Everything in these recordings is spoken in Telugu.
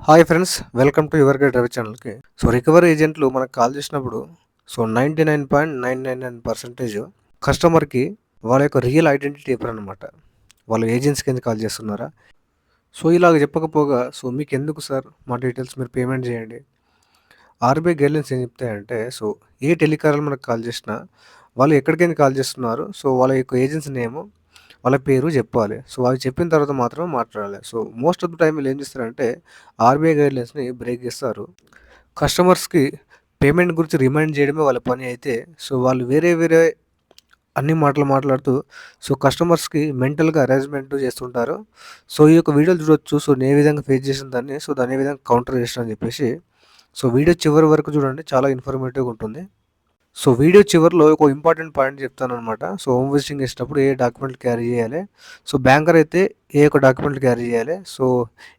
Hi friends, welcome to your guide Ravi ఛానల్కి. రికవరీ ఏజెంట్లు మనకు కాల్ చేసినప్పుడు 99.999% కస్టమర్కి వాళ్ళ యొక్క రియల్ ఐడెంటిటీ చెప్పారనమాట. వాళ్ళు ఏజెన్సీకి ఎందుకు కాల్ చేస్తున్నారా, ఇలాగ చెప్పకపోగా మీకు ఎందుకు సార్ మా డీటెయిల్స్ మీరు పేమెంట్ చేయండి. ఆర్బీఐ గైడ్లైన్స్ ఏం చెప్తాయంటే ఏ టెలికాలర్ మనకు కాల్ చేసినా వాళ్ళు ఎక్కడికైనా కాల్ చేస్తున్నారు, వాళ్ళ యొక్క ఏజెన్సీ నేము వాళ్ళ పేరు చెప్పాలి. అవి చెప్పిన తర్వాత మాత్రం మాట్లాడాలి. మోస్ట్ ఆఫ్ ద టైం వీళ్ళు ఏం చేస్తారంటే ఆర్బీఐ గైడ్లైన్స్ని బ్రేక్ చేస్తారు. కస్టమర్స్కి పేమెంట్ గురించి రిమైండ్ చేయడమే వాళ్ళ పని అయితే వాళ్ళు వేరే అన్ని మాటలు మాట్లాడుతూ కస్టమర్స్కి మెంటల్గా అరేంజ్మెంట్ చేస్తుంటారు. ఈ యొక్క వీడియోలు చూడొచ్చు. నేను ఏ విధంగా ఫేస్ చేసిన దాన్ని దాని ఏ విధంగా కౌంటర్ చేసిన అని చెప్పేసి వీడియో చివరి వరకు చూడండి, చాలా ఇన్ఫర్మేటివ్గా ఉంటుంది. వీడియో చివరిలో ఒక ఇంపార్టెంట్ పాయింట్ చెప్తాను అనమాట. హోమ్ విజిటింగ్ చేసినప్పుడు ఏ డాక్యుమెంట్లు క్యారీ చేయాలి, బ్యాంకర్ అయితే ఏ యొక్క డాక్యుమెంట్లు క్యారీ చేయాలి,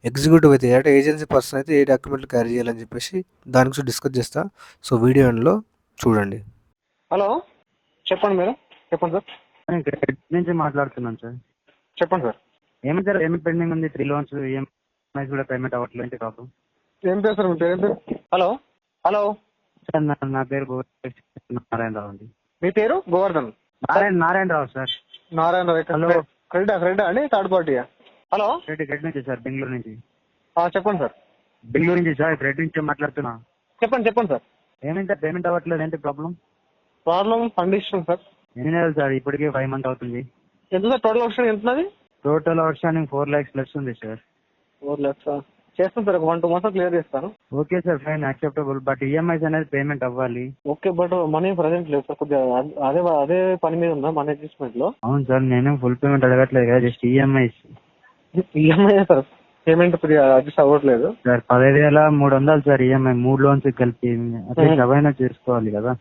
ఎగ్జిక్యూటివ్ అయితే అంటే ఏజెన్సీ పర్సన్ అయితే ఏ డాక్యుమెంట్లు క్యారీ చేయాలని చెప్పేసి దాని గురించి డిస్కస్ చేస్తా. వీడియో ఎండ్లో చూడండి. హలో, చెప్పండి మేడం. చెప్పండి సార్. నేను క్రెడిట్ నుంచి మాట్లాడుతున్నాను సార్. చెప్పండి సార్. ఏమైంది సార్? ఏమి పెండింగ్ ఉంది? 3 లోన్స్ ఈఎంఐస్ కూడా పేమెంట్ అవ్వట్లేదు. ఏంటి ప్రాబ్లం? ఏం పేరు సార్ మీ పేరు? ఏం పేరు? హలో హలో సార్ నా పేరు నారాయణరావు అండి. మీ పేరు? గోవర్ధన్ నారాయణరావు సార్. నారాయణరావు. హలో, క్రెడిటా అండి, థర్డ్ పార్టీయా? హలో, క్రెడిట్ నుంచి సార్, బెంగళూరు నుంచి. చెప్పండి సార్. బెంగళూరు నుంచి సార్, క్రెడిట్ నుంచి మాట్లాడుతున్నా. చెప్పండి సార్. ఏమైంది సార్? పేమెంట్ అవ్వట్లేదు. ఏంటి ప్రాబ్లం? Condition sir. ఎన్ని నెలలు సార్? ఇప్పటికే 5 months అవుతుంది. ఎంత సార్ టోటల్ అవుట్స్టాండింగ్? ఎంతది టోటల్ అవుట్స్టాండింగ్ 4 lakhs ప్లస్ ఉంది సార్. 4 lakhs చేస్తాను సార్. ఒక 1-2 months క్లియర్ చేస్తాను. Okay sir, fine, acceptable. But EMIs అనేది పేమెంట్ అవ్వాలి. ఓకే, బట్ మనీ ప్రజెంట్ లేదు సార్. కొద్దిగా అదే పని మీద ఉన్నా మనీ అడ్జస్ట్మెంట్ లో. అవును సార్, నేనేం ఫుల్ పేమెంట్ అడగట్లేదు కదా, just EMIs. EMI sir, payment కొద్దిగా అడ్జస్ట్ అవ్వట్లేదు సార్. 15,300 సార్ ఈఎంఐ, 3 loans కలిపి. అట్లీస్ట్ అవైనా చేసుకోవాలి కదా.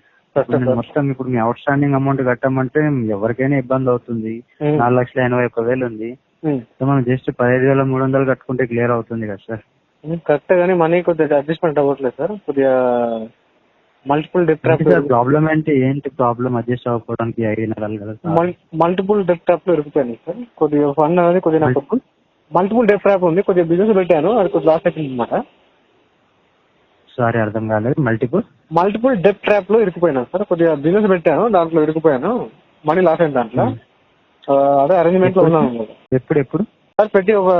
మొత్తం ఇప్పుడు మీ అవుట్ స్టాండింగ్ అమౌంట్ కట్టమంటే ఎవరికైనా ఇబ్బంది అవుతుంది. 4,81,000 ఉంది. మనం జస్ట్ 15,300 కట్టుకుంటే క్లియర్ అవుతుంది కదా సార్. కరెక్ట్, కానీ మనీ కొద్దిగా అడ్జస్ట్మెంట్ అవ్వట్లేదు సార్. కొద్దిగా మల్టిపుల్ డెప్ ట్రాప్. ప్రాబ్లం అంటే ఏంటి? ప్రాబ్లం అడ్జస్ట్ అవ్వడానికి 5 నెలలు కదా సార్. మల్టిపుల్ డెప్ ట్రాప్ లో ఇరుకుపోయాను సార్. కొద్దిగా ఫండ్ అనేది కొద్దిగా మల్టిపుల్ డెప్ ట్రాప్ ఉంది. కొద్దిగా బిజినెస్ పెట్టాను, అది కొద్దిగా లాస్ అయిపోయింది అనమాట. సారీ, అర్థం కాలేదు. మల్టిపుల్ డెప్ ట్రాప్ లో ఇరుకుపోయినా సార్. కొద్దిగా బిజినెస్ పెట్టాను, దాంట్లో ఇరుకుపోయాను, మనీ లాస్ అయింది దాంట్లో. అదే అరేంజ్మెంట్ లో ఉన్నాను. ఎప్పుడు సార్ పెట్టి ఒక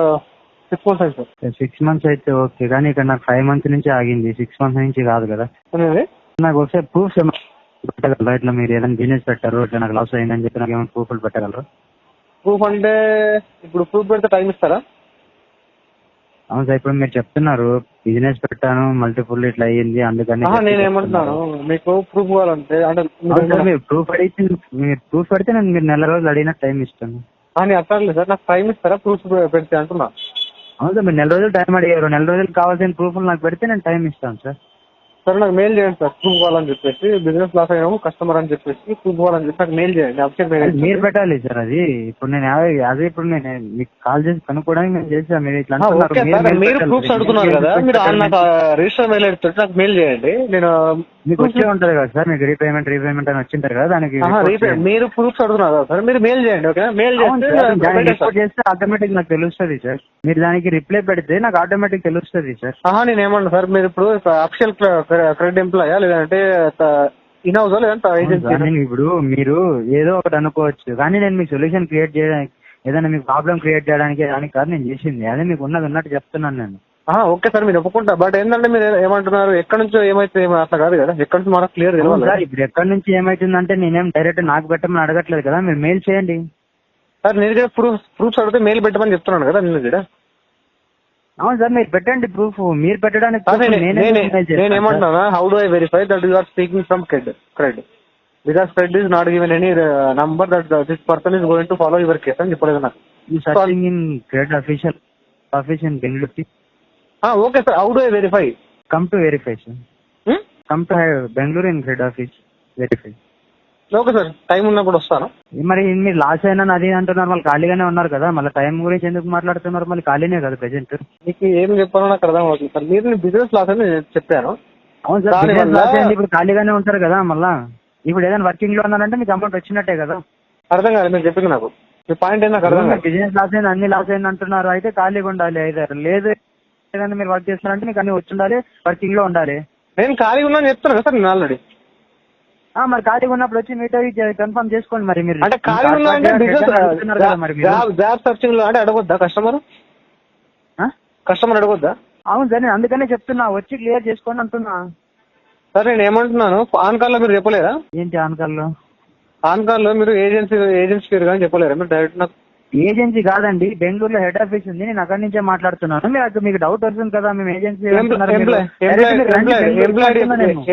6 months అయింది సార్. 6 months అయితే ఓకే, కానీ ఇక్కడ నాకు 5 months నుంచి ఆగింది, 6 months నుంచి కాదు కదా. నాకు ఒకసారి ప్రూఫ్స్ పెట్టగలరా? ఇట్లా మీరు ఏదైనా బిజినెస్ పెట్టారు, ఇట్లా నాకు లాస్ అయిందని చెప్పి నాకు ఏమైనా ప్రూఫ్లు పెట్టగలరా? ప్రూఫ్ అంటే ఇప్పుడు ప్రూఫ్ పెడితే టైం ఇస్తారా? అవును సార్, ఇప్పుడు మీరు చెప్తున్నారు బిజినెస్ పెట్టాను, మల్టిపుల్ ఇట్లా అయ్యింది అందుకని. నేను ఏమంటున్నాను, మీకు ప్రూఫ్ కావాలంటే అంటే మీరు ప్రూఫ్ పెడితే నేను మీరు నెల రోజులు అడిగిన టైం ఇస్తాను. అని అట్లా సార్, నాకు టైం ఇస్తారా ప్రూఫ్ పెడితే అంటున్నా. అవును సార్, మీరు నెల రోజులు టైం అడిగారు, నెల రోజులు కావాల్సిన ప్రూఫ్లు నాకు పెడితే నేను టైం ఇస్తాను సార్. సరే, నాకు మెయిల్ చేయండి సార్. ప్రూఫ్ కావాలని చెప్పేసి, బిజినెస్ లాస్ అయినాము కస్టమర్ అని చెప్పేసి ప్రూఫ్ కావాలని చెప్పి నాకు మెయిల్ చేయండి. అప్డేట్ మీరు పెట్టాలి సార్. అది ఇప్పుడు నేను అదే ఇప్పుడు నేను మీకు కాల్ చేసి కనుక్కోవడానికి నేను చేసాను. మీరు ఇట్లా మీరు ప్రూఫ్స్ అడుగుతున్నారు కదా, మీరు నాకు రిజిస్టర్ మెయిల్ అయితే నాకు మెయిల్ చేయండి. నేను మీకు వచ్చే ఉంటుంది కదా సార్, మీకు రీపేమెంట్ అని వచ్చింటారు కదా, దానికి మీరు ప్రూఫ్స్ అడుగుతున్నారు కదా సార్, మీరు మెయిల్ చేయండి. ఓకే, మెయిల్ చేస్తే ఆటోమేటిక్ నాకు తెలుస్తుంది సార్. మీరు దానికి రిప్లై పెడితే నాకు ఆటోమేటిక్ తెలుస్తుంది సార్. నేను ఏమన్నా సార్, మీరు ఇప్పుడు అఫిషియల్ క్రెడిట్ ఎంప్లాయా లేదంటే ఇన్ హౌస్ లేదంటే ఏజెన్సీ? ఇప్పుడు మీరు ఏదో ఒకటి అనుకోవచ్చు, కానీ నేను మీకు సొల్యూషన్ క్రియేట్ చేయడానికి, ఏదైనా మీకు ప్రాబ్లం క్రియేట్ చేయడానికి దానికి కాదు నేను చేసింది. అదే మీకు ఉన్నట్టు చెప్తున్నాను నేను. ఓకే సార్, మీరు ఒప్పుకుంటా. బట్ ఏంటంటే మీరు ఏమంటున్నారు, ఎక్కడి నుంచో ఏమైతే అట్లా కాదు కదా, ఎక్కడి నుంచి మనకు క్లియర్ తెలియాలి సార్. ఇప్పుడు ఎక్కడి నుంచి ఏమైతుందంటే నేనేం డైరెక్ట్ నాకు పెట్టమని అడగట్లేదు కదా, మీరు మెయిల్ చేయండి సార్. నేను ప్రూఫ్స్ అడిగితే మెయిల్ పెట్టమని చెప్తున్నాను కదా నేను కూడా. అవును సార్, మీరు పెట్టండి ప్రూఫ్. మీరు పెట్టడానికి నేను ఏమంటున్నా, how do I verify that you are speaking from CRED because CRED is not given any number that this person is going to follow your case అని చెప్పలేదు నాకు. Searching in CRED office in Bengaluru. Okay sir, how do I verify? Come to verify sir. Come to Bengaluru in CRED office, verify. Okay sir, time ఉన్నప్పుడు వస్తాను. మరి మీరు లాస్ అయినా అది అంటున్నారు, మళ్ళీ ఖాళీగానే ఉన్నారు కదా, మళ్ళీ టైం గురించి ఎందుకు మాట్లాడుతున్నారు? మళ్ళీ ఖాళీనే కదా ప్రెసెంట్. మీకు ఏం చెప్పాలో నాకు అర్థం అవుతుంది సార్. మీరు బిజినెస్ లాస్ అని చెప్పాను. అవును సార్, బిజినెస్ లాస్ అయింది, ఇప్పుడు ఖాళీగానే ఉంటారు కదా. మళ్ళీ ఇప్పుడు ఏదైనా వర్కింగ్ లో ఉన్నారంటే మీకు అమౌంట్ వచ్చినట్టే కదా. అర్థం కాదు మీరు చెప్పింది నాకు. మీ పాయింట్ ఏంటి నాకు అర్థం కాదు. బిజినెస్ లాస్ అయింది, అన్ని లాస్ అయింది అంటున్నారు, అయితే ఖాళీగా ఉండాలి. అయితే లేదు లేదంటే మీరు వర్క్ చేస్తున్నారంటే మీకు అన్ని వచ్చి ఉండాలి, వర్కింగ్ లో ఉండాలి. నేను ఖాళీగా ఉన్నాను చెప్తాను కదా సార్ నేను ఆల్రెడీ. మరి ఖాళీగా ఉన్నప్పుడు వచ్చి మీతో కన్ఫర్మ్ చేసుకోండి. మరి మీరు అంటే ఖాళీగా ఉన్నా అంటే బిజినెస్ జాబ్ సర్చింగ్ లో అంటే అడగొద్దా కస్టమర్ అడగొద్దా? అవును సార్, నేను అందుకనే చెప్తున్నా, వచ్చి క్లియర్ చేసుకోండి అంటున్నా. సార్ నేను ఏమంటున్నాను, ఆన్ కాల్ లో మీరు చెప్పలేదా? ఏంటి ఆన్ కాల్ లో? ఆన్ కాల్ లో మీరు ఏజెన్సీ పేరు కానీ చెప్పలేరా మీరు డైరెక్ట్? నాకు ఏజెన్సీ కాదండి, బెంగళూరులో హెడ్ ఆఫీస్ ఉంది, నేను అక్కడి నుంచే మాట్లాడుతున్నాను. మీకు డౌట్ వస్తుంది కదా, మేము ఏజెన్సీ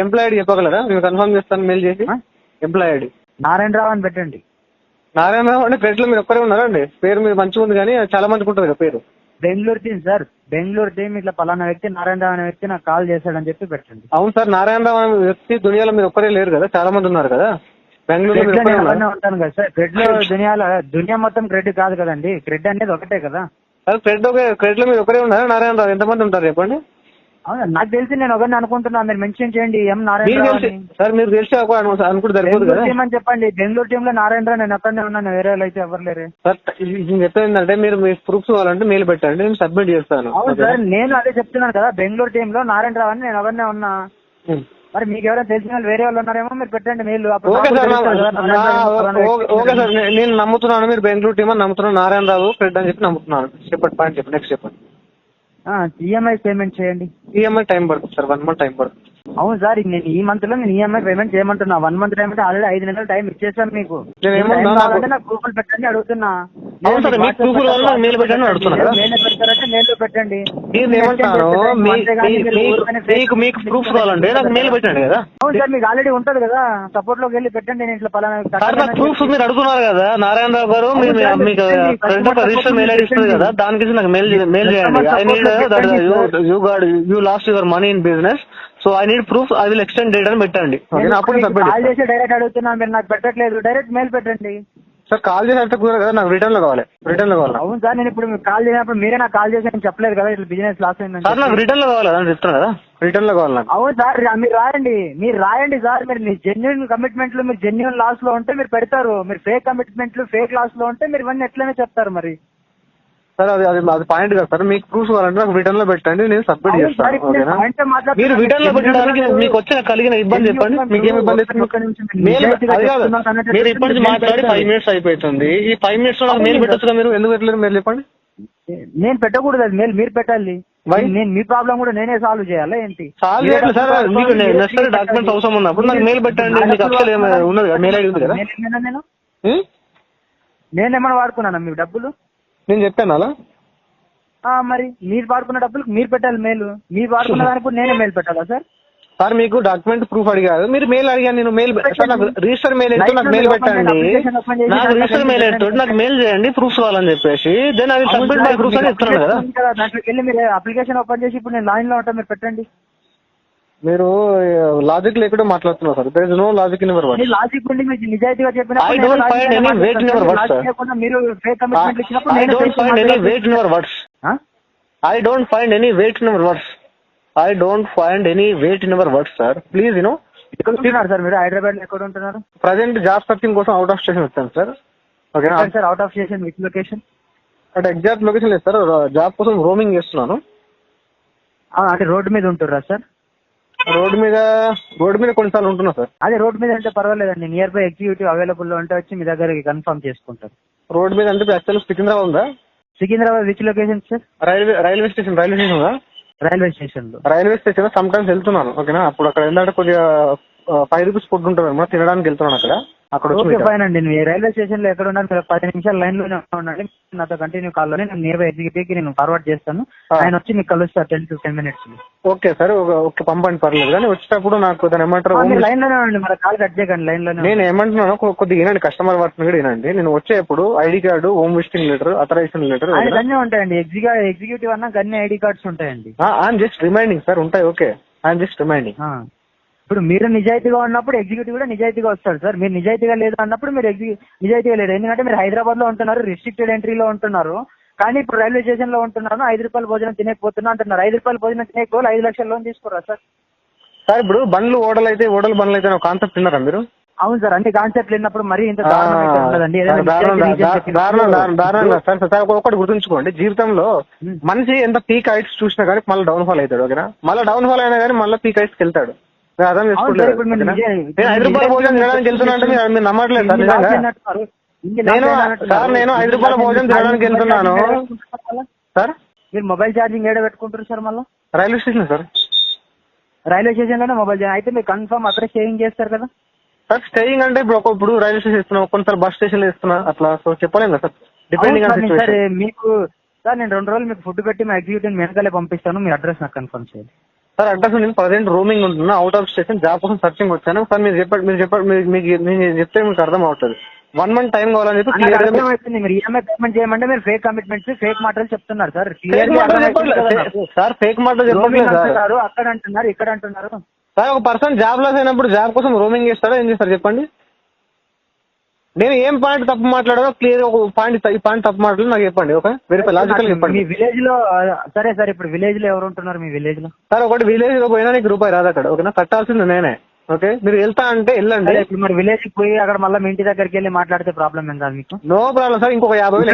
ఎంప్లాయీ చెప్పగలరా? మీరు కన్ఫర్మ్ చేస్తాను మెయిల్ చేసి. ఎంప్లాయీ నారాయణరావు అని పెట్టండి. నారాయణరావు అంటే క్రెడిట్ లో మీరు ఒక్కరే ఉన్నారా అండి? పేరు మీరు మంచిగా ఉంది కానీ చాలా మందికి ఉంటుంది కదా పేరు. Bengaluru team sir, Bengaluru team ఇట్లా పలానా వ్యక్తి నారాయణరావు అనే వ్యక్తి నాకు కాల్ చేశాడని చెప్పి పెట్టండి. అవును సార్, నారాయణరావు అనే వ్యక్తి దునియాలో మీరు ఒక్కరే లేరు కదా, చాలా మంది ఉన్నారు కదా బెంగళూరులో. ఉంటాను కదా సార్, క్రెడ్ లో దునియా మొత్తం క్రెడ్ కాదు కదండి, క్రెడ్ అనేది ఒకటే కదా. క్రెడిట్ లో మీరు ఒకరే ఉన్నారా? నారాయణరావు ఎంతమంది ఉంటారు చెప్పండి? అవును, నాకు తెలిసి నేను ఒకరిని అనుకుంటున్నా, మీరు మెన్షన్ చేయండి ఎం నారాయణరావు సార్. మీరు తెలిసి అనుకుంటే సరిపోదు కదా. అని చెప్పండి, బెంగళూరు టీమ్ లో నారాయణరావు, నేను అక్కడనే ఉన్నాను, వేరే వాళ్ళు అయితే ఎవరు లేరు సార్. నేను చెప్పేది ఏంటంటే మీరు మీ ప్రూఫ్స్ కావాలంటే మెయిల్ పెట్టండి, నేను సబ్మిట్ చేస్తాను. అవును సార్, నేను అదే చెప్తున్నాను కదా, బెంగళూరు టీమ్ లో నారాయణరావు అని నేను ఎవరినే ఉన్నా. మరి మీకు ఎవరైనా తెలిసిన వాళ్ళు వేరే వాళ్ళు ఉన్నారేమో, మీరు పెట్టండి మెయిల్. ఓకే సార్, నేను నమ్ముతున్నాను మీరు బెంగళూరు టీమ్ అని నమ్ముతున్నాను, నారాయణరావు క్రెడిట్ అని చెప్పి నమ్ముతున్నాను. చెప్పండి పాయింట్ చెప్పండి, నెక్స్ట్ చెప్పండి. ఈఎంఐ పేమెంట్ చేయండి. ఈఎంఐ టైం పడుతుంది సార్, 1 month టైం పడుతుంది. అవును సార్, నేను ఈ మంత్ లో నేను ఈఎంఐ పేమెంట్ చేయమంటున్నా. 1 month టైం అంటే ఆల్రెడీ 5 నెలలు టైం ఇచ్చేసాను మీకు. నాకు ప్రూఫ్లు పెట్టండి అడుగుతున్నా. మెయిల్ పెట్టండి అడుగుతున్నా కదా. పెడతారంటే మెయిల్ పెట్టండి. మీకు ప్రూఫ్ కావాలంటే నాకు మెయిల్ పెట్టండి కదా. అవును సార్, మీకు ఆల్రెడీ ఉంటది కదా, సపోర్ట్ లోకి వెళ్ళి పెట్టండి. నేను ఇట్లా పలానా ప్రూఫ్ మీరు అడుగుతున్నారు కదా, నారాయణరావు గారు మీకు రిజిస్టర్ మెయిల్ ఐడి ఇస్తుంది కదా, దానికి నాకు మెయిల్ చేయండి. I need you lost your money in business, so I need proof, I will extend date అని పెట్టండి. కాల్ చేసి డైరెక్ట్ అడుగుతున్నా, మీరు నాకు పెట్టట్లేదు, డైరెక్ట్ మెయిల్ పెట్టండి. సార్ కాల్ చేసి కుదరదు కదా, నాకు రిటర్న్ లో కావాలి. అవును సార్, నేను ఇప్పుడు మీకు కాల్ చేసినప్పుడు మీరే నాకు కాల్ చేసి నేను చెప్పలేదు కదా ఇట్లా బిజినెస్ లాస్ అయింది సార్. నాకు రిటర్న్ లో కావాలి అని చెప్తాను కదా, రిటర్న్ లో కావాలి నాకు. అవును సార్, మీరు రాయండి సార్. మీరు జెన్యున్ కమిట్మెంట్లు, మీరు జెన్యున్ లాస్ లో ఉంటే మీరు పెడతారు. మీరు ఫేక్ కమిట్మెంట్లు, ఫేక్ లాస్ లో ఉంటే మీరు ఇవన్నీ ఎట్లనే చెప్తారు మరి. సార్ అది పాయింట్ కదా సార్, మీకు ప్రూఫ్ కావాలంటే నాకు రిటర్న్ లో పెట్టండి, నేను సబ్మిట్ చేస్తాను. మీరు రిటర్న్ లో పెట్టడానికి మీకు వచ్చిన కలిగిన ఇబ్బంది చెప్పండి, మీకేం ఇబ్బంది? మీరు ఇప్పటి నుంచి మాట్లాడి 5 minutes అయిపోతుంది. ఈ 5 minutes లో నాకు మెయిల్ పెట్టచ్చు, మీరు ఎందుకు పెట్టలేదు మీరు చెప్పండి. నేను పెట్టకూడదు, అది మెయిల్ మీరు పెట్టాలి. నేను మీ ప్రాబ్లం కూడా నేనే సాల్వ్ చేయాలా ఏంటి? సాల్వ్ చేయాలి సార్, మీకు నెసరీ డాక్యుమెంట్స్ అవసరం ఉన్నప్పుడు నాకు మెయిల్ పెట్టండి. మీకు అసలు ఉన్నది కదా, మెయిల్ ఐడి ఉంది కదా. నేనేమన్నా వాడుకున్నానా మీ డబ్బులు? నేను చెప్పాను అలా. మరి మీరు వాడుకున్న డబ్బులు మీరు పెట్టాలి మెయిల్. మీరు వాడుకున్న దానికి నేనే మెయిల్ పెట్టాలా సార్? సార్ మీకు డాక్యుమెంట్ ప్రూఫ్ అడిగారు, మీరు మెయిల్ అడిగాను, నేను మెయిల్ నాకు రిజిస్టర్ మెయిల్ అయితే నాకు మెయిల్ పెట్టండి. నాకు రిజిస్టర్ మెయిల్ అయితే నాకు మెయిల్ చేయండి ప్రూఫ్స్ కావాలని చెప్పేసి, దెన్ అది సబ్మిట్ మై ప్రూఫ్స్ అని చెప్తున్నాను కదా. దాంట్లోకి వెళ్ళి మీరు అప్లికేషన్ ఓపెన్ చేసి ఇప్పుడు నేను లైన్ లో ఉంటా, మీరు పెట్టండి. మీరు లాజిక్ లేకుండా మాట్లాడుతున్నారు sir. There is no logic in your words. Logic ఉండి మీకు నిజాయితీగా చెప్పిన I don't find any weight in your words sir. మీరు ఫేక్ కమిట్మెంట్ ఇచ్చినప్పుడు I don't find any weight in your words. I don't find any weight in your words. I don't find any weight in your words, sir. Please, ఎక్కడ ఉంటున్నారు సార్ మీరు? హైదరాబాద్ లో ఎక్కడ ఉంటున్నారు? ప్రజెంట్ జాబ్ సర్చింగ్ కోసం అవుట్ ఆఫ్ స్టేషన్ వచ్చాను సార్. ఓకేనా sir? Out of station which location? అంటే ఎగ్జాక్ట్ లొకేషన్ లేదు సార్, జాబ్ కోసం రోమింగ్ చేస్తున్నాను. అంటే రోడ్డు మీద ఉంటుర్రా సార్? రోడ్డు మీద కొన్నిసార్లు ఉంటున్నా సార్. అదే రోడ్డు మీద అంటే పర్వాలేదండి, నియర్ బై ఎగ్జిక్యూటివ్ అవైలబుల్ లో ఉంటే వచ్చి మీ దగ్గర కన్ఫర్మ్ చేసుకుంటారు. రోడ్డు మీద అంటే యాక్చువల్ సికింద్రాబాద్ ఉందా? Secunderabad which location sir? Railway station ఉందా? రైల్వే స్టేషన్ లో సమ్ టైమ్స్ వెళ్తున్నాను. ఓకేనా, అప్పుడు అక్కడ ఏంటంటే కొద్దిగా 5 rupees ఫుడ్ ఉంటుంది అన్నమాట, తినడానికి వెళ్తున్నాను అక్కడ. అక్కడ ఫైన్ అండి. రైల్వే స్టేషన్ లో ఎక్కడ ఉన్నారు? 10 నిమిషాలు లైన్ లోనే ఉండండి, నాతో కంటిన్యూ కాల్ లోనే నేను నియర్ బై ఎగ్జిక్యూటివ్ కి నేను ఫార్వర్డ్ చేస్తాను. ఆయన వచ్చి మీకు కలుస్తారు 10-15 minutes. ఓకే సార్, ఓకే పంపండి పర్లేదు. కానీ వచ్చేటప్పుడు నాకు దాని ఏమంటారు, లైన్ లోనే ఉండండి, మన కాల్ కట్ చేయకండి, లైన్ లోనే. నేను ఏమంటున్నాను కొద్దిగా వినండి, కస్టమర్ వర్క్ కూడా వినండి. నేను వచ్చేప్పుడు ID card, home visiting letter, authorization letter అన్నీ ఉంటాయండి. ఎగ్జిక్యూటివ్ అన్నా అన్ని ఐడి కార్డ్స్ ఉంటాయండి. ఐఎమ్ జస్ట్ రిమైండింగ్ సార్, ఉంటాయి. Okay, I'm just reminding. ఇప్పుడు మీరు నిజాయితీగా ఉన్నప్పుడు ఎగ్జిక్యూటివ్ కూడా నిజాయితీగా వస్తాడు సార్. మీరు నిజాయితీగా లేదు అన్నప్పుడు మీరు నిజాయితీగా లేదు. ఎందుకంటే మీరు హైదరాబాద్ లో ఉంటున్నారు, రిస్ట్రిక్టెడ్ ఎంట్రీలో ఉంటున్నారు, కానీ ఇప్పుడు రైల్వే స్టేషన్ లో ఉంటున్నాను, 5 రూపాయల భోజనం తినేకపోతున్నా అంటున్నారు. 5 రూపాయల భోజనం తినేకపోవాలి 5 లక్షల లోన్ తీసుకోరా సార్? సార్ ఇప్పుడు బండ్లు ఓడలు బండ్లు అయితే కాన్సెప్ట్ విన్నారా మీరు? అవును సార్, అన్ని కాన్సెప్ట్లు విన్నప్పుడు మరీ ఇంత దారుణం అయితే ఉండదండి. ఏదైనా దారుణంగా సార్ సార్ ఒకటి గుర్తుంచుకోండి, జీవితంలో మనిషి ఎంత పీక్ హైట్స్ చూసినా కానీ మళ్ళీ డౌన్ ఫాల్ అవుతాడు. ఓకేనా, మళ్ళీ డౌన్ ఫాల్ అయినా కానీ మళ్ళీ పీక్ హైట్స్ వెళ్తాడు. అర్థం చేసుకుంటారు. నేను 5 రూపాయల భోజనం తినడానికి వెళ్తున్నా అంటే మీరు నమ్మట్లేదు సార్. నిజంగా నేను 5 రూపాయల భోజనం తినడానికి వెళ్తున్నాను సార్. మీరు మొబైల్ ఛార్జింగ్ ఏడ పెట్టుకుంటారు సార్? మళ్ళీ railway station sir. Railway station లోనే మొబైల్ ఛార్జింగ్ అయితే మీరు కన్ఫర్మ్ అక్కడే స్టేయింగ్ చేస్తారు కదా సార్? స్టేయింగ్ అంటే ఇప్పుడు రైల్వే స్టేషన్ ఇస్తున్నా, కొన్నిసార్లు బస్ స్టేషన్ లో ఇస్తున్నా, అట్లా. సో చెప్పలేము కదా sir, depending on sir. Situation. మీకు సార్ నేను 2 రోజులు మీకు ఫుడ్ పెట్టి మా ఎగ్జిక్యూటివ్ వెనకాలే పంపిస్తాను. మీ అడ్రస్ నాకు కన్ఫర్మ్ చేయండి సార్. అడ్రస్ నేను ప్రజెంట్ రూమింగ్ ఉంటున్నా, అవుట్ ఆఫ్ స్టేషన్, జాబ్ కోసం సర్చింగ్ వచ్చాను సార్. మీరు చెప్తే మీకు అర్థం అవుతుంది. 1 month టైం కావాలని చెప్పి మీరు ఈఎంఐ పేమెంట్ చేయమంటే మీరు ఫేక్ కమిట్మెంట్స్, ఫేక్ మాటలు చెప్తున్నారు సార్. సార్ ఫేక్ మాట చెప్పట్లేదు సార్. అక్కడ అంటున్నారు, ఇక్కడ అంటున్నారు సార్. ఒక పర్సన్ జాబ్ లెస్ అయినప్పుడు జాబ్ కోసం రోమింగ్ చేస్తారా ఏం చేస్తారు చెప్పండి? నేను ఏం పాయింట్ తప్పు మాట్లాడాలో క్లియర్ ఒక పాయింట్, ఈ పాయింట్ తప్పు మాట్లాడాలో నాకు చెప్పండి. ఓకే, వెరీ లాజికల్ చెప్పండి. మీ విలేజ్ లో సరే సార్, ఇప్పుడు విలేజ్ లో ఎవరు ఉంటున్నారు మీ విలేజ్ లో? సార్ ఒకటి విలేజ్ లో పోయినా నీకు రూపాయి రాదు అక్కడ. ఓకేనా, కట్టాల్సింది నేనే. ఓకే, మీరు వెళ్తా అంటే వెళ్ళండి. ఇప్పుడు మరి విలేజ్ పోయి అక్కడ మళ్ళీ మీ ఇంటి దగ్గరికి వెళ్ళి మాట్లాడితే ప్రాబ్లం ఏం కాదు మీకు? No problem sir. ఇంకొక 50,000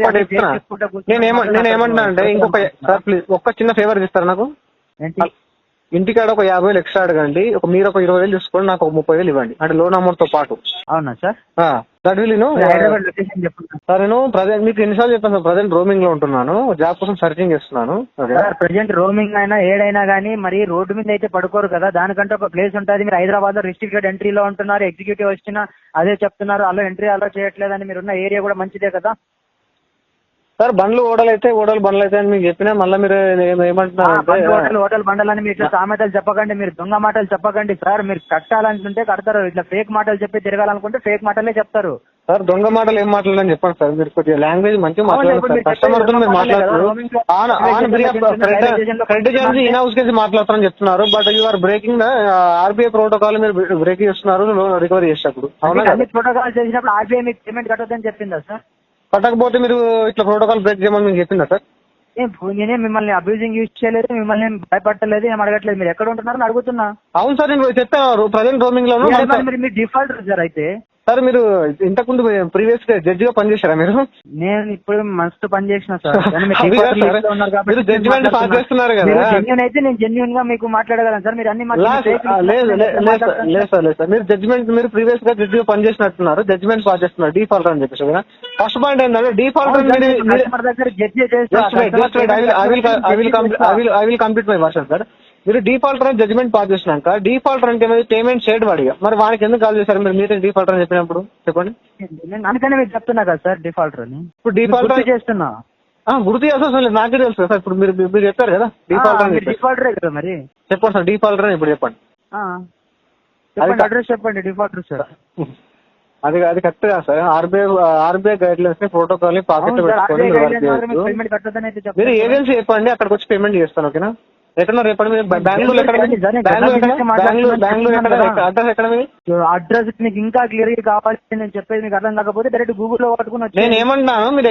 ఒక్కటి ఇస్తున్నా. నేను ఏమంటున్నా అంటే ఇంకొక సార్ ప్లీజ్ ఒక్క చిన్న ఫేవర్ ఇస్తారా నాకు? ఇంటికాడ ఒక 50,000 ఎక్స్ట్రా అడగండి. మీరు ఒక 20,000 తీసుకోండి, నాకు ఒక 30,000 ఇవ్వండి, అంటే లోన్ అమౌంట్ తో పాటు. అవునా sir? That will Hyderabad location చెప్పండి సార్. నేను ప్రజెంట్ మీకు ఎన్నిసార్లు చెప్పాను సార్, ప్రజెంట్ రోమింగ్ లో ఉంటున్నాను, జాబ్ కోసం సర్చింగ్ చేస్తున్నాను. ప్రజెంట్ రోమింగ్ అయినా ఏడైనా కానీ మరి రోడ్డు మీద అయితే పడుకోరు కదా, దానికంటే ఒక ప్లేస్ ఉంటుంది. మీరు హైదరాబాద్ లో రిస్ట్రిక్టెడ్ ఎంట్రీలో ఉంటున్నారు, ఎగ్జిక్యూటివ్ వచ్చినా అదే చెప్తున్నారు, అలా ఎంట్రీ అలా చేయట్లేదని. మీరు ఉన్న ఏరియా కూడా మంచిదే కదా సార్. బండ్లు బండ్లు అయితే అని మీకు చెప్పినా మళ్ళీ మీరు ఏమంటున్నారు? హోటల్ బండలని మీరు ఇట్లా సామెతలు చెప్పకండి, మీరు దొంగ మాటలు చెప్పకండి సార్. మీరు కట్టాలనుకుంటే కడతారు, ఇట్లా ఫేక్ మాటలు చెప్పి తిరగాలనుకుంటే ఫేక్ మాటలే చెప్తారు సార్. దొంగ మాటలు ఏం మాట్లాడాలని చెప్పండి సార్. మీరు కొద్దిగా లాంగ్వేజ్ మంచిగా మాట్లాడుతున్నారు, కస్టమర్ తో మీరు మాట్లాడుతున్నారు, క్రెడిట్ చార్జ్ ఇన్ హౌస్ కేసి మాట్లాడతారని చెప్తున్నారు. But you are breaking the RBI protocol. మీరు బ్రేక్ చేస్తున్నారు లోన్ రికవరీ చేసేటప్పుడు. అన్ని ప్రోటోకాల్ చేసినప్పుడు ఆర్బీఐ మీకు పేమెంట్ కట్టొద్దని చెప్పిందా సార్? కట్టకపోతే మీరు ఇట్లా ప్రోటోకాల్ బ్రేక్ చేయమని మీకు చెప్పిందా సార్? నేనే మిమ్మల్ని అబ్యూజింగ్ యూజ్ చేయలేదు, మిమ్మల్ని భయపడలేదు, ఏం అడగట్లేదు. మీరు ఎక్కడ ఉంటున్నారని అడుగుతున్నా. అవును సార్, నేను చెప్తాను ప్రజెంట్ రోమింగ్ లో. మీరు డిఫాల్ట్ సార్ అయితే. సార్ మీరు ఇంతకుముందు ప్రీవియస్ గా జడ్జి గా పనిచేశారా మీరు? నేను ఇప్పుడు మస్తు పని చేసిన సార్. మీరు జడ్జిమెంట్ పాస్ చేస్తున్నారు కదా. జెన్యూన్ అయితే నేను జెన్యూన్ గా మీకు మాట్లాడగలను సార్. మీరు అన్ని లేదు సార్. మీరు జడ్జిమెంట్ మీరు ప్రీవియస్ గా జడ్జి గా పనిచేసినట్టున్నారు, జడ్జిమెంట్ పాస్ చేస్తున్నారు డిఫాల్టర్ అని చెప్పేసి కదా. ఫస్ట్ పాయింట్ ఏంటంటే defaulter I will complete my version sir. మీరు డిఫాల్టర్ అని జడ్జిమెంట్ పాస్ చేసినాక డిఫాల్టర్ అంటే పేమెంట్ చేయడం వాడిగా, మరి వానికి ఎందుకు కాల్ చేశారు మీరు? మీరే డిఫాల్టర్ అని చెప్పినప్పుడు చెప్పండి. అందుకనే మీరు చెప్తున్నా కదా సార్ డిఫాల్టర్ అని. ఇప్పుడు డిఫాల్టర్ చేస్తున్నా గుర్తు చేయాల్సిన లేదు, నాకే తెలుసు సార్. ఇప్పుడు మీరు చెప్పారు కదా డిఫాల్టర్. డిఫాల్టరే కదా మరి. చెప్పండి సార్ డిఫాల్టర్ అని ఇప్పుడు చెప్పండి. అడ్రస్ చెప్పండి డిఫాల్టర్ సార్. అది కరెక్ట్ గా సార్. ఆర్బీఐ గైడ్ లైన్స్ ని ప్రోటోకాల్ ని పాకెట్ పెట్టుకొని మీరు ఏజెన్సీ చెప్పండి, అక్కడికి వచ్చి పేమెంట్ చేస్తాను. ఓకేనా? ఎక్కడ రేపటి మీరు బెంగళూరు అడ్రస్ ఎక్కడ? అడ్రస్ మీకు ఇంకా క్లియర్ గా కావాలి నేను చెప్పేది మీకు అర్థం కాకపోతే డైరెక్ట్ గూగుల్లో పట్టుకుని నేను ఏమంటున్నాను, మీరు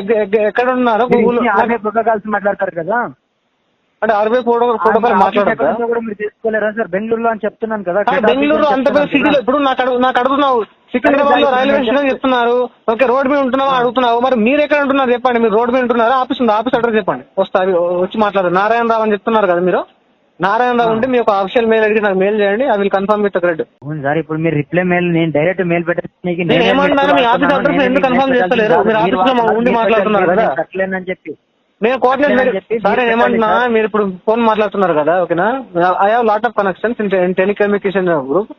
ఎక్కడ ఉన్నారో గూగుల్ ఆర్బీఐ ప్రోటోకాల్స్ మాట్లాడతారు కదా, అంటే ఆర్బీఐ ప్రోటోకాల్ మాట్లాడతారు కూడా మీరు తీసుకోలేరా సార్? బెంగళూరులో అని చెప్తున్నాను కదా. బెంగళూరు అంత పెద్ద సిటీలో ఇప్పుడు నాకు అడుగుతున్నావు, సికింద్రాబాద్ లో రైల్వే స్టేషన్ చెప్తున్నారు. ఓకే, రోడ్ మీద ఉంటున్నావా అడుగుతున్నావు. మరి మీరు ఎక్కడ ఉంటున్నారు చెప్పండి. మీరు రోడ్ మీద ఉంటున్నారా? ఆఫీస్ ఉంది, ఆఫీస్ అడ్రస్ చెప్పండి, వస్తా వచ్చి మాట్లాడారు. నారాయణరావు అని చెప్తున్నారు కదా మీరు. నారాయణరావు ఉంటే మీ ఒక ఆఫీషియల్ మెయిల్ అడిగి నాకు మెయిల్ చేయండి, I will confirm with credit. Sir ఇప్పుడు మీరు రిప్లై మెయిల్ నేను డైరెక్ట్ మెయిల్ పెట్టడానికి నేను ఏమంటున్నాను, మీ ఆఫీస్ అడ్రస్ ఎందుకు కన్ఫర్మ్ చేస్తలేరు? మీరు ఆఫీస్ లో ఉండి మాట్లాడుతున్నారు కదా. కట్టలేనని చెప్పి నేను కోఆర్డినేట్ సరే ఏమంటున్నా, మీరు ఇప్పుడు ఫోన్ మాట్లాడుతున్నారు కదా. ఓకేనా? I have lot of connections in telecommunication group.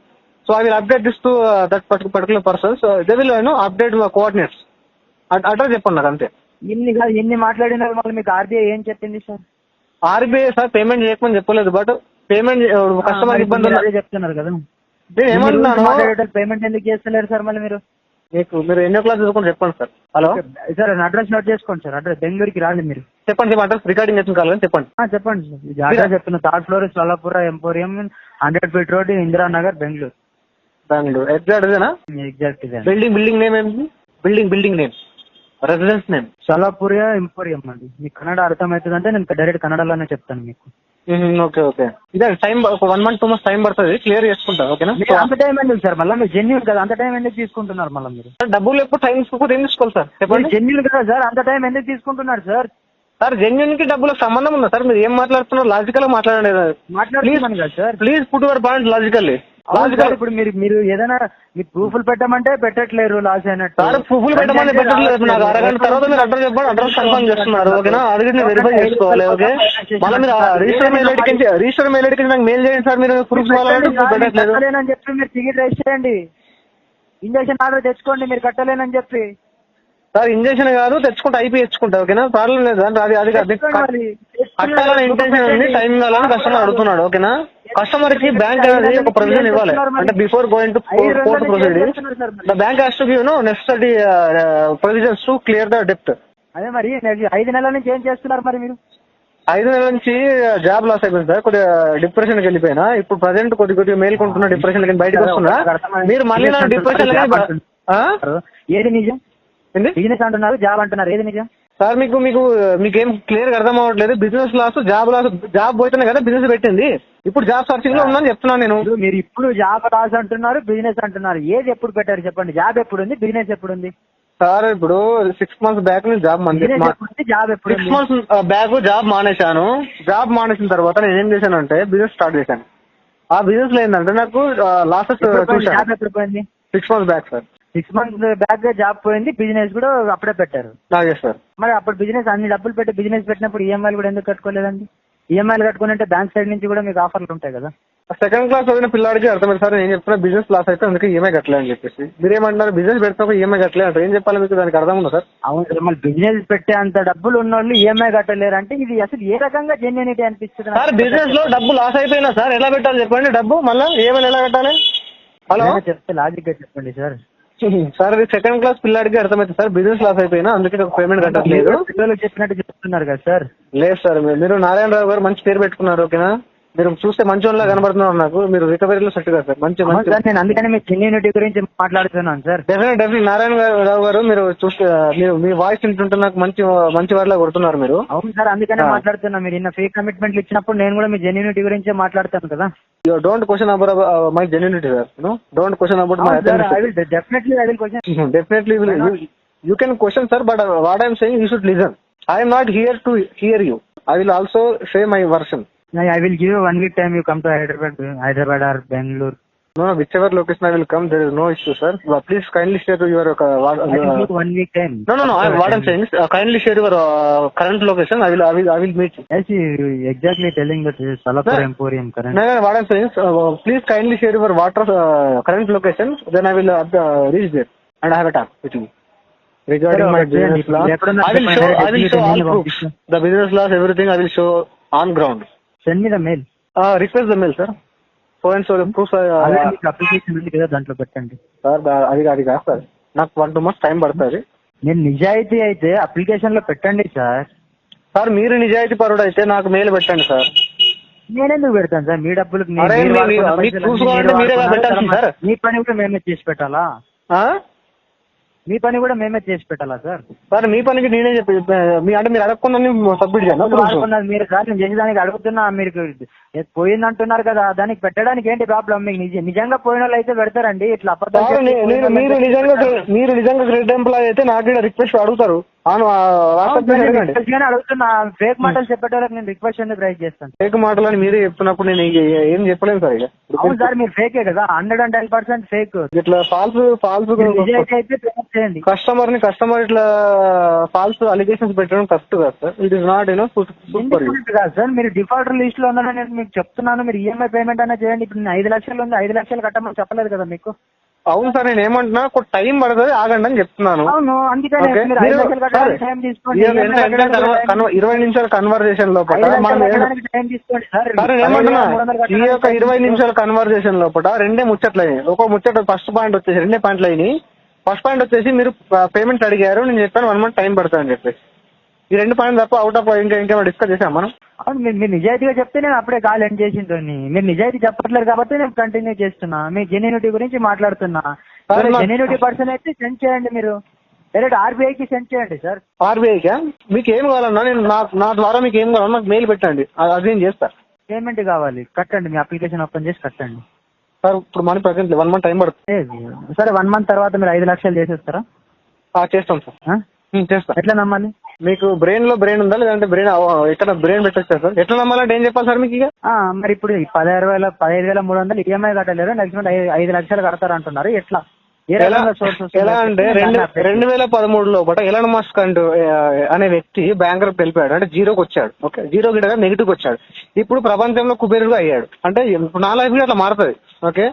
So I will update this to that particular person. So they will update coordinates. Address చెప్పండి నాకు అంతే. ఇన్ని మాట్లాడినారు మళ్ళీ మీకు ఆర్బీఐ ఏం చెప్పింది సార్? ఆర్బీఐ సార్ పేమెంట్ చేయకపోని చెప్పలేదు, బట్ పేమెంట్ కస్టమర్ ఇబ్బంది చెప్తున్నారు కదా. నేను ఏమంటున్నాను, పేమెంట్ ఎందుకు చేస్తలేరు సార్ మళ్ళీ మీరు? మీరు ఎన్నో క్లాస్ చదువుకుని చెప్పండి sir. Hello sir address note చేసుకోండి సార్. అడ్రస్ బెంగళూరుకి రాండి మీరు. చెప్పండి అడ్రస్ రికార్డింగ్ చేసిన కావాలని చెప్పండి. చెప్పండి సార్. అడ్రస్ చెప్తున్నా, 3rd floor Solapura emporium 100 feet road Indiranagar Bengaluru. Exact ఇదేనా? ఎగ్జాక్ట్ ఇదే. బిల్డింగ్ నేమ్ ఏంటి? Building name, residence name? Solapura emporium అండి. మీకు కన్నడ అర్థమవుతుందంటే నేను డైరెక్ట్ కన్నడలోనే చెప్తాను మీకు. Okay okay. ఇదే టైం ఒక 1 month 2 months టైం పడుతుంది, క్లియర్ చేసుకుంటా. ఓకేనా? మీరు అంత టైం ఎందుకు సార్? మళ్ళీ మీరు జెన్యున్ కదా, అంత టైం ఎందుకు తీసుకుంటున్నారు మళ్ళీ మీరు? డబ్బులు ఎప్పుడు టైం తీసుకోకపోతే ఏం తీసుకోవాలి సార్ చెప్పండి? జెన్యున్ కదా సార్, అంత టైం ఎందుకు తీసుకుంటున్నారు సార్? సార్ జెన్యున్ కి డబ్బులకు సంబంధం ఉందా సార్? మీరు ఏం మాట్లాడుతున్నారు? లాజికల్ గా మాట్లాడండి. మాట్లాడుతున్నాను కదా sir. Please put your point logically. ఇప్పుడు మీరు ఏదైనా మీరు ప్రూఫ్లు పెట్టమంటే పెట్టట్లేరు లాస్ అయినట్టు. సార్ ప్రూఫ్లు పెట్టమని పెట్టట్లేదు. నాకు అరగంట తర్వాత మీరు అడ్రస్ చెప్పండి, అడ్రస్ కన్ఫర్మ్ చేస్తున్నారు. ఓకేనా? అది నేను వెరిఫై చేసుకోవాలి. ఓకే, మళ్ళీ మీరు రిజిస్టర్ మెయిల్ ఐడికి నాకు మెయిల్ చేయండి సార్. మీరు ప్రూఫ్ కావాలంటే పెట్టట్లేదు కట్టలేనని చెప్పి మీరు టికెట్ రైజ్ చేయండి, ఇంజక్షన్ ఆర్డర్ తెచ్చుకోండి మీరు కట్టలేనని చెప్పి. సార్ ఇంజక్షన్ కాదు, తెచ్చుకుంటే ఐపీ తెచ్చుకుంటా. ఓకేనా? ప్రాబ్లం లేదు. అది కట్టాలని ఇంటెన్షన్ ఉంది, టైం కావాలని కస్టమర్ అడుగుతున్నాడు. ఓకేనా? కస్టమర్ కి బ్యాంక్ అనేది ఒక ప్రొవిజన్ ఇవ్వాలి. అంటే before going to court proceeding the bank has to give necessary provisions to clear the డెప్ట్. అదే మరి 5 నెలల నుంచి ఏం చేస్తున్నారు మరి మీరు? 5 నెలల నుంచి జాబ్ లాస్ అయిపోయింది సార్, కొద్దిగా డిప్రెషన్ కి వెళ్ళిపోయినా. ఇప్పుడు ప్రజెంట్ కొద్దిగా మేల్కొంటున్నా, డిప్రెషన్ కి బయటకు వస్తున్నా. మీరు మళ్ళీ నా డిప్రెషన్ ఏది నిజం? బిజినెస్ అంటున్నారు, జాబ్ అంటున్నారు, ఏది నిజం సార్? మీకేం క్లియర్ గా అర్థం అవ్వట్లేదు. బిజినెస్ లాస్, జాబ్ పోతేనే కదా బిజినెస్ పెట్టింది. ఇప్పుడు జాబ్ సర్చింగ్ లో ఉందని చెప్తున్నాను నేను. మీరు ఇప్పుడు జాబ్ లాస్ అంటున్నారు, బిజినెస్ అంటున్నారు, ఏది ఎప్పుడు పెట్టారు చెప్పండి? జాబ్ ఎప్పుడు ఉంది, బిజినెస్ ఎప్పుడు ఉంది? సార్ ఇప్పుడు 6 months బ్యాక్ నేను జాబ్ జాబ్ ఎప్పుడు 6 months బ్యాక్ జాబ్ మానేశాను. జాబ్ మానేసిన తర్వాత నేను ఏం చేశానంటే బిజినెస్ స్టార్ట్ చేశాను. ఆ బిజినెస్ లో ఏంటంటే నాకు లాసెస్ చూసాను. జాబ్ ఎప్పుడు పోయింది? 6 months back sir. 6 months back job పోయింది, బిజినెస్ కూడా అప్పుడే పెట్టారు. సార్ మరి అప్పుడు బిజినెస్ అన్ని డబ్బులు పెట్టి బిజినెస్ పెట్టినప్పుడు ఈఎంఐలు కూడా ఎందుకు కట్టుకోలేదండి? ఈఎంఐలు కట్టుకుంటే బ్యాంక్ సైడ్ నుంచి కూడా మీకు ఆఫర్లు ఉంటాయి కదా. సెకండ్ క్లాస్ చదివిన పిల్లాడికి అర్థమైంది సార్. నేను చెప్తున్నా బిజినెస్ లాస్ అయితే అందుకే ఈఎంఐ కట్టలే అని చెప్పేసి. మీరేమంటారు? బిజినెస్ పెడితే ఈఎంఐ కట్టలే అంటారు. ఏం చెప్పాలి మీకు? దానికి అర్థం ఉందా సార్? అవును, మళ్ళీ బిజినెస్ పెట్టే అంత డబ్బులు ఉన్న వాళ్ళు ఈఎంఐ కట్టలేరు అంటే ఇది అసలు ఏ రకంగా జెన్యూనిటీ అనిపిస్తుంది సార్? బిజినెస్ లో డబ్బు లాస్ అయిపోయినా సార్ ఎలా పెట్టాలి చెప్పండి? డబ్బు మళ్ళీ ఈఎంఐ ఎలా కట్టాలి? హలో చెప్తే లాజిక్ గా చెప్పండి సార్. సార్ అది సెకండ్ క్లాస్ పిల్లాడికి అర్థమైంది సార్. బిజినెస్ లాస్ అయిపోయినా అందుకే పేమెంట్ కట్టట్లేదు. పిల్లలు చెప్పినట్టు చెప్తున్నారు కదా సార్. లేదు సార్, మీరు నారాయణరావు గారు మంచి పేరు పెట్టుకున్నారు. ఓకేనా? మీరు చూస్తే మంచి వాళ్ళ కనబడుతున్నారు నాకు. మీరు రికవరీలో సెట్ కదా సార్. మంచి నేను అందుకని మీ జెన్యూనిటీ గురించి మాట్లాడుతున్నాను సార్. డెఫినెట్ నారాయణరావు గారు మీరు చూస్తే మీ వాయిస్ వింటుంటే నాకు మంచి వాళ్ళ కొడుతున్నారు మీరు. అవును సార్, అందుకనే మాట్లాడుతున్నా. మీరు ఇన్న ఫేక్ కమిట్మెంట్లు ఇచ్చినప్పుడు నేను కూడా మీ జెన్యూనిటీ గురించే మాట్లాడతాను కదా. Don't question about my genuinity sir. Don't question about my definitely you can question sir, but what I'm saying you should listen. I'm not here to hear you. I will also say my version. I will give you 1 week time. You come to Hyderabad or Bangalore. No, whichever location I will come, there is no issue, sir. But please kindly share to your. I will give 1 week time. No. What I'm saying is, kindly share your current location. I will meet you. Yes, you exactly telling that Salapur Emporium current. No. What I'm saying is, please kindly share your current location. Then I will reach there and I have a talk with you regarding my business loss. I will show all proofs. The business loss, everything I will show on ground. Send me the mail. Request the mail, sir. So and so proofs. Application ఉంది కదా, దాంట్లో పెట్టండి సార్. అది కాదు సార్, నాకు 1-2 months టైం పడుతుంది. నేను నిజాయితీ అయితే అప్లికేషన్ లో పెట్టండి సార్. సార్ మీరు నిజాయితీ పరుడు అయితే నాకు మెయిల్ పెట్టండి సార్. నేనెందుకు పెడతాను సార్ మీ డబ్బులకు? మీ పని కూడా మేమే చేసి పెట్టాలా? మీ పని కూడా మేమే చేసి పెట్టాలా సార్? సార్ మీ పనికి నేనే చెప్పి అంటే మీరు అడగకుండా సబ్మిట్ చేయాలి. మీరు సార్ నేను చేసేదానికి అడుగుతున్నా, మీరు పోయిందంటున్నారు కదా, దానికి పెట్టడానికి ఏంటి ప్రాబ్లం? మీకు నిజంగా పోయిన వాళ్ళు అయితే పెడతారండి. ఇట్లా మీరు నిజంగా గ్రేట్ ఎంప్లాయ్ అయితే నాకు రిక్వెస్ట్ అడుగుతారు. అడుగుతున్నా. ఫేక్ మాటలు చెప్పేటోళ్ళకి నేను రిక్వెస్ట్ ఎందుకు రైజ్ చేస్తాను? ఫేక్ మాటలు అని మీరే చెప్తున్నప్పుడు నేను ఏం చెప్పలేను సార్. ఇక అవును సార్, మీరు ఫేకే కదా, 110% ఫేక్. ఇట్లా ఫాల్స్ కస్టమర్ ఇట్లా ఫాల్స్ అలిగేషన్స్ పెట్టడం కరెక్ట్ కదా సార్. ఇట్ ఇస్ నాట్ కాదు సార్. మీరు డిఫాల్టర్ లిస్ట్ లో ఉన్నారని నేను మీకు చెప్తున్నాను. మీరు ఈఎంఐ పేమెంట్ అయినా చేయండి. ఇప్పుడు 5 లక్షలు ఉంది, 5 లక్షలు కట్టమని చెప్పలేదు కదా మీకు? అవును సార్, నేను ఏమంటున్నా కొంచెం టైం పడుతుంది, ఆగండి అని చెప్తున్నాను. అవును, అందుకని 20 నిమిషాల కన్వర్జేషన్ లోపల ఈ యొక్క 20 నిమిషాల కన్వర్జేషన్ లోపల రెండే ముచ్చట్లు అయినాయి. ఒక ముచ్చట ఫస్ట్ పాయింట్ వచ్చేసి 2 పాయింట్లు అయినాయి. ఫస్ట్ పాయింట్ వచ్చేసి మీరు పేమెంట్ అడిగారు, నేను చెప్పాను 1 month టైం పడుతుంది అని చెప్పేసి. ఈ 2 పాయింట్ తప్ప అవుట్ ఆఫ్ ఇంకేమైనా డిస్కస్ చేసాం మనం? అవును, మీరు నిజాయితీగా చెప్తే నేను అప్పుడే కాల్ ఎండ్ చేసింటోని. మీరు నిజాయితీ చెప్పట్లేదు కాబట్టి నేను కంటిన్యూ చేస్తున్నా. మీ జెన్యూనిటీ గురించి మాట్లాడుతున్నా. జెన్యూనిటీ పర్సన్ అయితే సెండ్ చేయండి. మీరు డైరెక్ట్ ఆర్బీఐకి సెండ్ చేయండి సార్. ఆర్బీఐకా? మీకు ఏం కావాలన్నా నేను నా ద్వారా మీకు ఏం కావాలన్నా నాకు మెయిల్ పెట్టండి, అది నేను చేస్తా. పేమెంట్ కావాలి, కట్టండి, మీ అప్లికేషన్ ఓపెన్ చేసి కట్టండి. సార్ ఇప్పుడు మనీ ప్రజెంట్ 1 మంత్ టైం పడుతుంది. సరే 1 మంత్ తర్వాత మీరు 5 లక్షలు చేసేస్తారా? చేస్తాం సార్. ఆ? చేస్తాం. ఎట్లా నమ్మాలి? మీకు బ్రెయిన్ ఉందా లేదంటే ఎక్కడ బ్రెయిన్ పెట్టొచ్చా సార్? ఎట్లా నమ్మాలంటే ఏం చెప్పాలి సార్ మీకు? ఇక మరి ఇప్పుడు 15,300 ఈఎంఐ కట్టలేరు, నెక్స్ట్ మంత్ 5 లక్షలు కడతారు అంటున్నారు. ఎట్లా? ఎలా అంటే 2013 లోపల ఎలాన్ మస్క్ అనే వ్యక్తి బ్యాంకర్ వెళ్ళిపోయాడు, అంటే జీరోకి వచ్చాడు. ఓకే, జీరో గిడగా నెగిటివ్ వచ్చాడు. ఇప్పుడు ప్రపంచంలో కుబేరుగా అయ్యాడు. అంటే ఇప్పుడు నా లైఫ్ అట్లా మారుతుంది. ఓకే,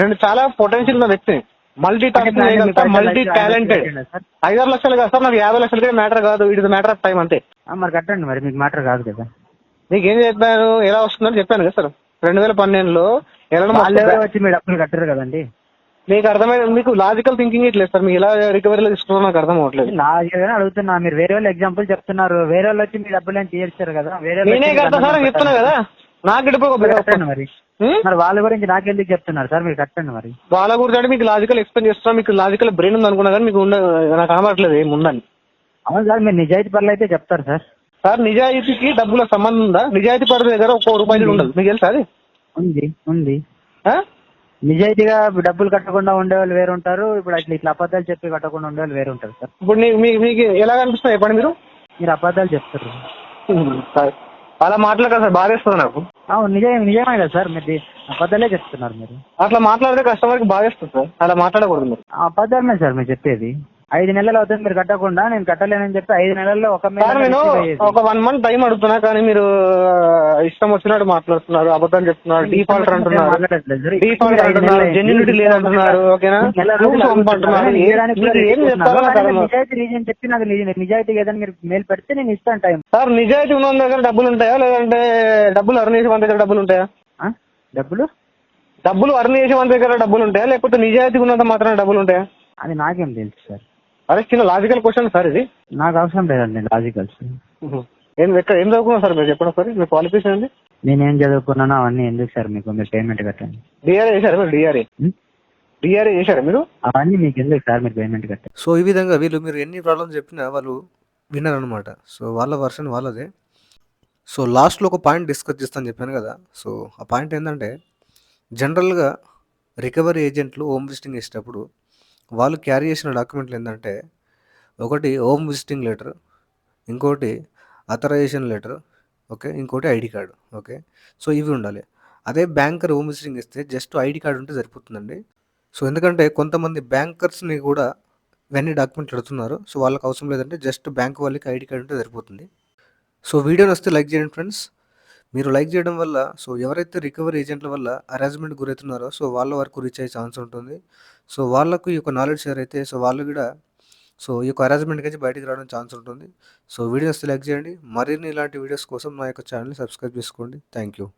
నేను చాలా పొటెన్షియల్ ఉన్న వ్యక్తిని, మల్టీ టాస్కింగ్, మల్టీ టాలెంటెడ్. 5-6 లక్షలు కాదు సార్, నాకు 50 లక్షలకే మ్యాటర్ కాదు. It is matter of time అంతే. మరి కట్టండి, మరి మీకు మ్యాటర్ కాదు కదా. మీకు ఏం చెప్పాను, ఎలా వస్తుందని చెప్పాను కదా సార్. 2012లో ఎలాన్ వచ్చి మీ డబ్బులు కట్టరు కదండి. మీకు అర్థమైంది? మీకు లాజికల్ థింకింగ్ ఇట్లేదు సార్. మీకు ఎలా రికవరీలో తీసుకున్నారో నాకు అర్థం అవ్వట్లేదు. లాజికల్ అడుగుతున్నా, మీరు వేరే వాళ్ళు ఎగ్జాంపుల్ చెప్తున్నారు. వేరే వాళ్ళు వచ్చి మీ డబ్బులు ఏం తీర్చారు కదా. నేనే కడతా సార్ అని చెప్తున్నా కదా. నాకు కట్టండి మరి. మరి వాళ్ళ గురించి నాకెందుకు చెప్తున్నారు సార్? మీరు కట్టండి మరి. వాళ్ళ గురించి అంటే మీకు లాజికల్ ఎక్స్ప్లెయిన్ చేస్తున్నా. మీకు లాజికల్ బ్రెయిన్ ఉంది అనుకున్నా కానీ మీకు నాకు కనబడట్లేదు ఏముందని. అవును సార్, మీరు నిజాయితీ పనులు అయితే చెప్తారు సార్. సార్ నిజాయితీకి డబ్బుల సంబంధం ఉందా? నిజాయితీ పరుల దగ్గర ₹1 ఉండదు. మీకు తెలుసా అది? ఉంది. నిజాయితీగా డబ్బులు కట్టకుండా ఉండేవాళ్ళు వేరు ఉంటారు, ఇప్పుడు ఇట్లా అబద్ధాలు చెప్పి కట్టకుండా ఉండేవాళ్ళు వేరు ఉంటారు సార్. ఇప్పుడు మీకు ఎలా కనిపిస్తుంది చెప్పండి? మీరు అబద్ధాలు చెప్తారు. అలా మాట్లాడక సార్ బాధేస్తుంది నాకు. నిజమే కదా సార్, మీరు అబద్ధాలే చెప్తున్నారు. మీరు అట్లా మాట్లాడితే కస్టమర్కి బాధేస్తుంది సార్. అలా మాట్లాడకూడదు మీరు. అబద్ధాలమే సార్ మీరు చెప్పేది. 5 నెలలు అవుతుంది మీరు కట్టకుండా, నేను కట్టలేనని చెప్పి 5 నెలల్లో నేను ఒక 1 మంత్ టైం అడుగుతున్నా కానీ మీరు ఇష్టం వచ్చినట్టు మాట్లాడుతున్నారు, అబద్ధం చెప్తున్నారు, డిఫాల్ట్ అంటున్నారు, జెన్యూనిటీ లేదంటున్నారు. ఓకేనా, నిజాయితీ రీజన్ చెప్పి నాకు నిజాయితీ ఏదైనా మీరు మెయిల్ పెడితే నేను ఇస్తాను టైం. సార్ నిజాయితీ ఉన్న దగ్గర డబ్బులు ఉంటాయా లేదంటే డబ్బులు అర్న్ చేసే వాళ్ళ దగ్గర డబ్బులు ఉంటాయా? డబ్బులు అర్న్ చేసే వాళ్ళ దగ్గర డబ్బులు ఉంటాయా లేకపోతే నిజాయితీ ఉన్నంత మాత్రమే డబ్బులు ఉంటాయా? అది నాకేం తెలుసు సార్. అదే చిన్న లాజికల్ క్వశ్చన్ సార్ ఇది. నాకు అవసరం లేదండి లాజికల్స్. ఏం చదువుకున్నా సార్ మీరు చెప్పండి సార్, మీ క్వాలిఫికేషన్ అండి? నేనేం చదువుకున్నానో అవన్నీ ఎందుకు సార్ మీకు? మీరు పేమెంట్ కట్టండి. డిఆర్ఏ చేశారు మీరు? డిఆర్ఏ చేశారా మీరు? అవన్నీ మీకు ఎందుకు సార్, మీరు పేమెంట్ కట్టండి. సో ఈ విధంగా మీరు ఎన్ని ప్రాబ్లమ్స్ చెప్పినా వాళ్ళు విన్నారనమాట. సో వాళ్ళ వర్షన్ వాళ్ళదే. సో లాస్ట్లో ఒక పాయింట్ డిస్కస్ చేస్తాను చెప్పాను కదా. సో ఆ పాయింట్ ఏంటంటే, జనరల్గా రికవరీ ఏజెంట్లు హోమ్ విజిటింగ్ చేసేటప్పుడు వాళ్ళు క్యారీ చేసిన డాక్యుమెంట్లు ఏంటంటే, ఒకటి హోమ్ విజిటింగ్ లెటర్, ఇంకోటి అథరైజేషన్ లెటర్, ఓకే, ఇంకోటి ఐడి కార్డు. ఓకే, సో ఇవి ఉండాలి. అదే బ్యాంకర్ హోమ్ విజిటింగ్ ఇస్తే జస్ట్ ఐడి కార్డు ఉంటే సరిపోతుందండి. సో ఎందుకంటే కొంతమంది బ్యాంకర్స్ని కూడా ఇవన్నీ డాక్యుమెంట్లు అడుగుతున్నారు. సో వాళ్ళకి అవసరం లేదంటే జస్ట్ బ్యాంక్ వాళ్ళకి ఐడి కార్డు ఉంటే సరిపోతుంది. సో వీడియోని వస్తే లైక్ చేయండి ఫ్రెండ్స్. మీరు లైక్ చేయడం వల్ల సో ఎవరైతే రికవరీ ఏజెంట్ల వల్ల హరాస్మెంట్ గురవుతున్నారో సో వాళ్ళ వరకు రీచ్ అయ్యే ఛాన్స్ ఉంటుంది. సో వాళ్ళకు ఈ యొక్క నాలెడ్జ్ షేర్ అయితే సో వాళ్ళు కూడా సో ఈ యొక్క హరాస్మెంట్ నుంచి బయటికి రావడం ఛాన్స్ ఉంటుంది. సో వీడియోస్ లైక్ చేయండి. మరిన్ని ఇలాంటి వీడియోస్ కోసం నా యొక్క ఛానల్ని సబ్స్క్రైబ్ చేసుకోండి. Thank you.